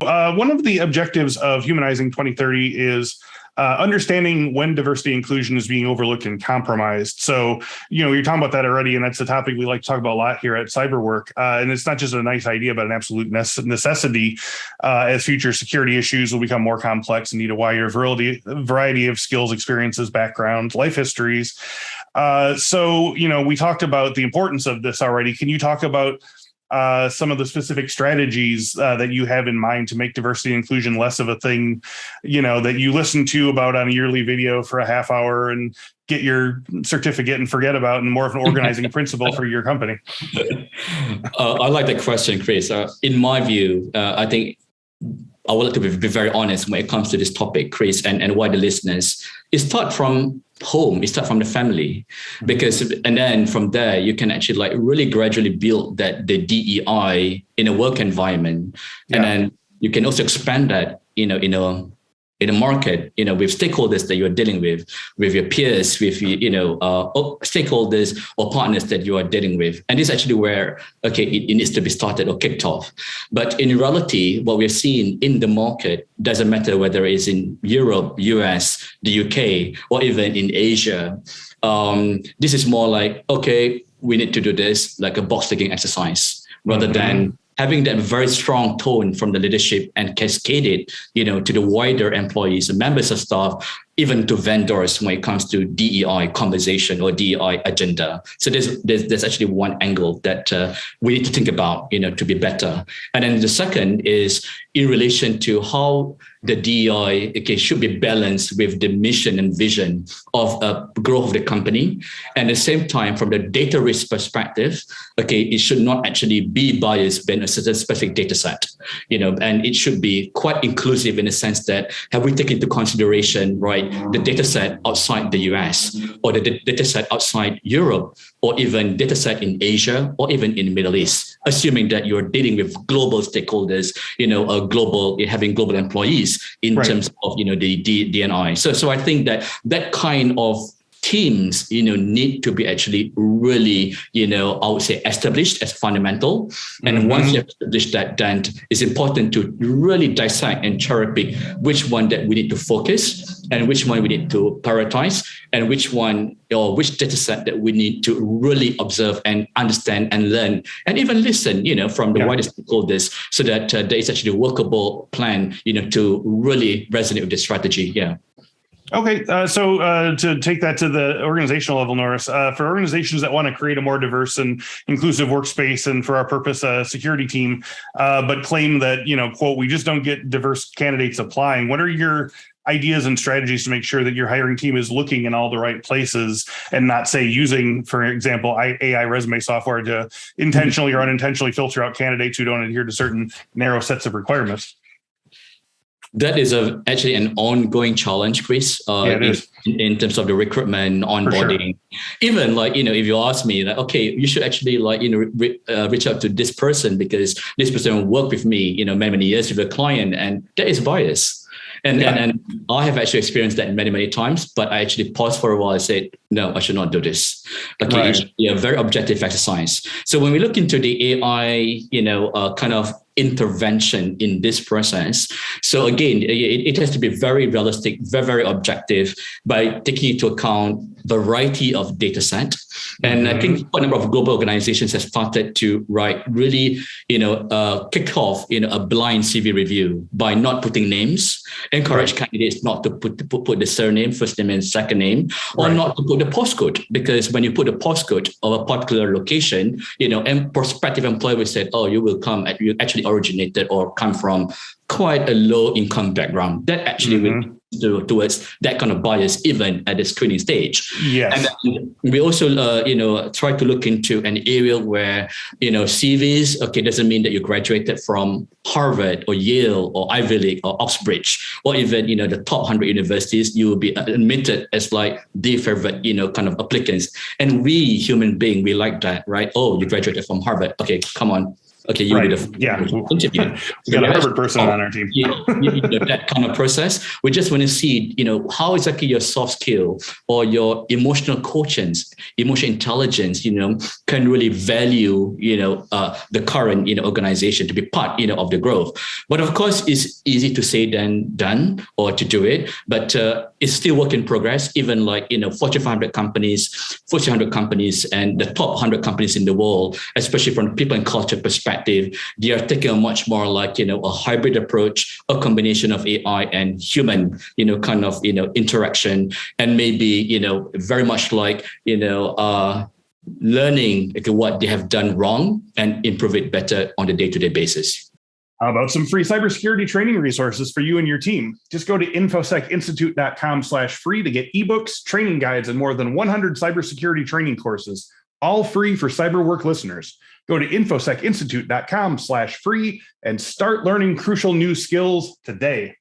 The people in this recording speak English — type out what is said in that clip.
One of the objectives of Humanizing 2030 is understanding when diversity inclusion is being overlooked and compromised. So, you're talking about that already, and that's a topic we like to talk about a lot here at Cyberwork. And it's not just a nice idea, but an absolute necessity as future security issues will become more complex and need a wider variety of skills, experiences, backgrounds, life histories. So, we talked about the importance of this already. Can you talk about some of the specific strategies that you have in mind to make diversity and inclusion less of a thing, that you listen to about on a yearly video for a half hour and get your certificate and forget about, and more of an organizing principle for your company? I like that question, Chris. In my view, I think I would like to be very honest when it comes to this topic, Chris, and why the listeners. It starts from home, it starts from the family, and then from there, you can actually really gradually build the DEI in a work environment. Yeah. And then you can also expand that, in a market, with stakeholders that you're dealing with your peers, with, stakeholders or partners that you are dealing with. And this is actually where, it needs to be started or kicked off. But in reality, what we're seeing in the market doesn't matter whether it's in Europe, US, the UK, or even in Asia. This is more like, we need to do this like a box ticking exercise rather than having that very strong tone from the leadership and cascade it, to the wider employees and members of staff, even to vendors when it comes to DEI conversation or DEI agenda. So there's actually one angle that we need to think about, to be better. And then the second is in relation to how the DEI should be balanced with the mission and vision of growth of the company. And at the same time, from the data risk perspective, it should not actually be biased in a certain specific data set, and it should be quite inclusive in the sense that have we taken into consideration, right, the data set outside the US or the data set outside Europe or even data set in Asia or even in the Middle East, assuming that you're dealing with global stakeholders, having global employees in terms of, the DNI. So I think that kind of teams, need to be actually really, I would say established as fundamental. And once you have established that, then it's important to really dissect and cherry pick which one that we need to focus and which one we need to prioritize and which one or which data set that we need to really observe and understand and learn and even listen, from the wider stakeholders so that there is actually a workable plan, to really resonate with the strategy. Yeah. Okay, so to take that to the organizational level, Norris, for organizations that want to create a more diverse and inclusive workspace and for our purpose, a security team, but claim that, quote, we just don't get diverse candidates applying, what are your ideas and strategies to make sure that your hiring team is looking in all the right places and not, say, using, for example, AI resume software to intentionally or unintentionally filter out candidates who don't adhere to certain narrow sets of requirements? That is actually an ongoing challenge, Chris, in terms of the recruitment, onboarding. Sure. Even if you ask me, you should actually reach out to this person because this person worked with me, many years with a client, and that is bias. And I have actually experienced that many, many times, but I actually paused for a while and said, no, I should not do this. It should be a very objective exercise. So when we look into the AI, kind of intervention in this process. So again, it has to be very realistic, very, very objective by taking into account variety of data set. And I think a number of global organizations have started to really, kick off, a blind CV review by not putting names, encourage candidates not to put the surname, first name and second name, or not to put the postcode, because when you put the postcode of a particular location, and prospective employer will say, oh, you actually originated or come from quite a low income background. That actually will towards that kind of bias even at the screening stage. Yes. And then we also, try to look into an area where, CVs, doesn't mean that you graduated from Harvard or Yale or Ivy League or Oxbridge or even, the top 100 universities. You will be admitted as like the favorite, kind of applicants. And we human being, we like that, right? Oh, you graduated from Harvard. Okay, come on. Okay, you'll right. be the Yeah. interview. We got a Harvard person on our team. That kind of process. We just want to see, how exactly your soft skill or your emotional quotients, emotional intelligence, can really value, the current, organization to be part, of the growth. But of course, it's easy to say than done or to do it. But it's still work in progress. Even like, Fortune 500 companies, Fortune 100 companies, and the top 100 companies in the world, especially from the people and culture perspective, they are taking a much more like, a hybrid approach, a combination of AI and human, kind of, interaction, and maybe, very much like, learning what they have done wrong and improve it better on a day-to-day basis. How about some free cybersecurity training resources for you and your team? Just go to infosecinstitute.com/free to get ebooks, training guides, and more than 100 cybersecurity training courses, all free for CyberWork listeners. Go to infosecinstitute.com/free and start learning crucial new skills today.